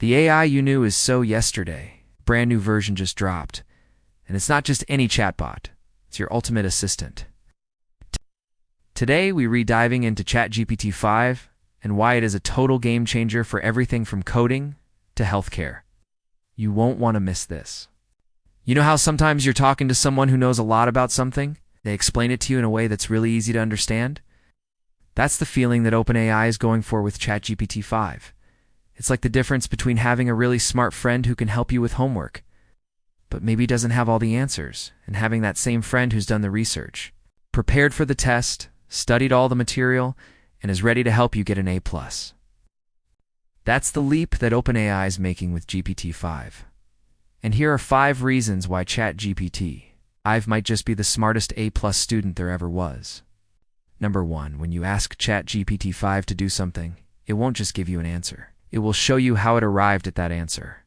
The AI you knew is so yesterday. Brand new version just dropped. And it's not just any chatbot. It's your ultimate assistant. Today, we re-diving into ChatGPT 5 and why it is a total game changer for everything from coding to healthcare. You won't want to miss this. You know how sometimes you're talking to someone who knows a lot about something? They explain it to you in a way that's really easy to understand? That's the feeling that OpenAI is going for with ChatGPT 5. It's like the difference between having a really smart friend who can help you with homework, but maybe doesn't have all the answers, and having that same friend who's done the research, prepared for the test, studied all the material, and is ready to help you get an A+. That's the leap that OpenAI is making with GPT-5. And here are 5 reasons why ChatGPT-5 might just be the smartest A+ student there ever was. Number 1, when you ask ChatGPT-5 to do something, it won't just give you an answer. It will show you how it arrived at that answer.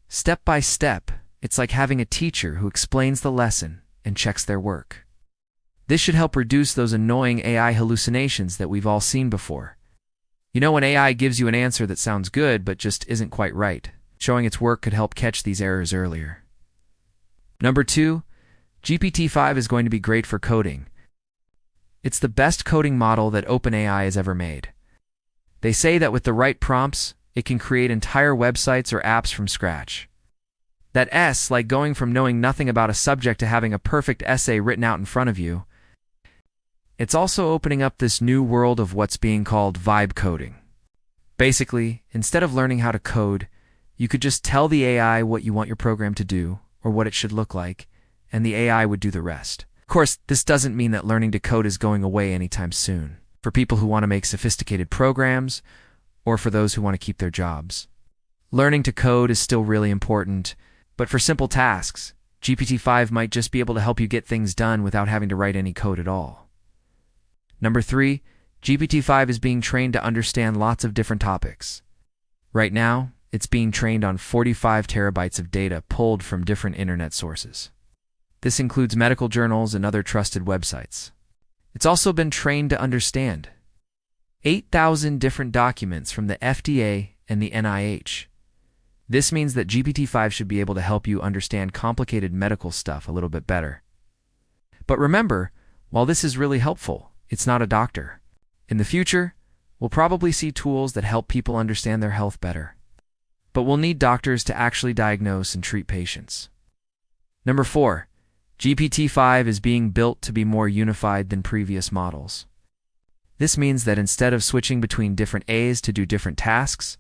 Step by step, it's like having a teacher who explains the lesson and checks their work. This should help reduce those annoying AI hallucinations that we've all seen before. You know, when AI gives you an answer that sounds good but just isn't quite right, showing its work could help catch these errors earlier. Number 2, GPT-5 is going to be great for coding. It's the best coding model that OpenAI has ever made. They say that with the right prompts, it can create entire websites or apps from scratch. That's like going from knowing nothing about a subject to having a perfect essay written out in front of you. It's also opening up this new world of what's being called vibe coding. Basically, instead of learning how to code, you could just tell the AI what you want your program to do or what it should look like, and the AI would do the rest. Of course, this doesn't mean that learning to code is going away anytime soon, for people who want to make sophisticated programs or for those who want to keep their jobs. Learning to code is still really important, but for simple tasks, GPT-5 might just be able to help you get things done without having to write any code at all. Number 3, GPT-5 is being trained to understand lots of different topics. Right now, it's being trained on 45 terabytes of data pulled from different internet sources. This includes medical journals and other trusted websites. It's also been trained to understand 8,000 different documents from the FDA and the NIH. This means that GPT-5 should be able to help you understand complicated medical stuff a little bit better. But remember, while this is really helpful, it's not a doctor. In the future, we'll probably see tools that help people understand their health better. But we'll need doctors to actually diagnose and treat patients. Number 4, GPT-5 is being built to be more unified than previous models. This means that instead of switching between different A's to do different tasks,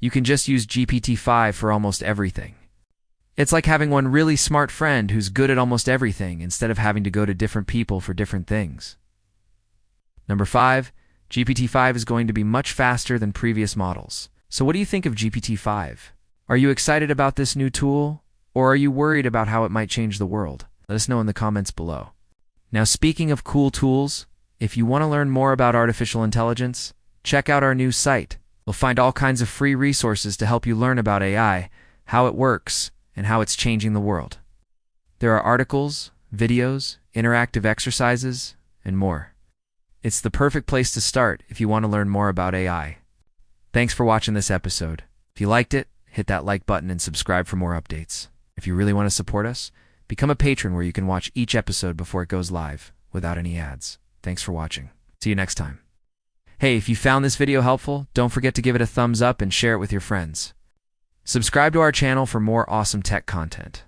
you can just use GPT-5 for almost everything. It's like having one really smart friend who's good at almost everything instead of having to go to different people for different things. Number 5, GPT-5 is going to be much faster than previous models. So what do you think of GPT-5? Are you excited about this new tool, or are you worried about how it might change the world? Let us know in the comments below. Now, speaking of cool tools, if you want to learn more about artificial intelligence, check out our new site. You'll find all kinds of free resources to help you learn about AI, how it works, and how it's changing the world. There are articles, videos, interactive exercises, and more. It's the perfect place to start if you want to learn more about AI. Thanks for watching this episode. If you liked it, hit that like button and subscribe for more updates. If you really want to support us, become a patron where you can watch each episode before it goes live without any ads. Thanks for watching. See you next time. Hey, if you found this video helpful, don't forget to give it a thumbs up and share it with your friends. Subscribe to our channel for more awesome tech content.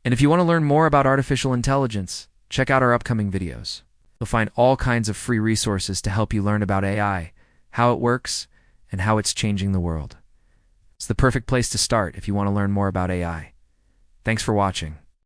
And if you want to learn more about artificial intelligence, check out our upcoming videos. You'll find all kinds of free resources to help you learn about AI, how it works, and how it's changing the world. It's the perfect place to start if you want to learn more about AI. Thanks for watching.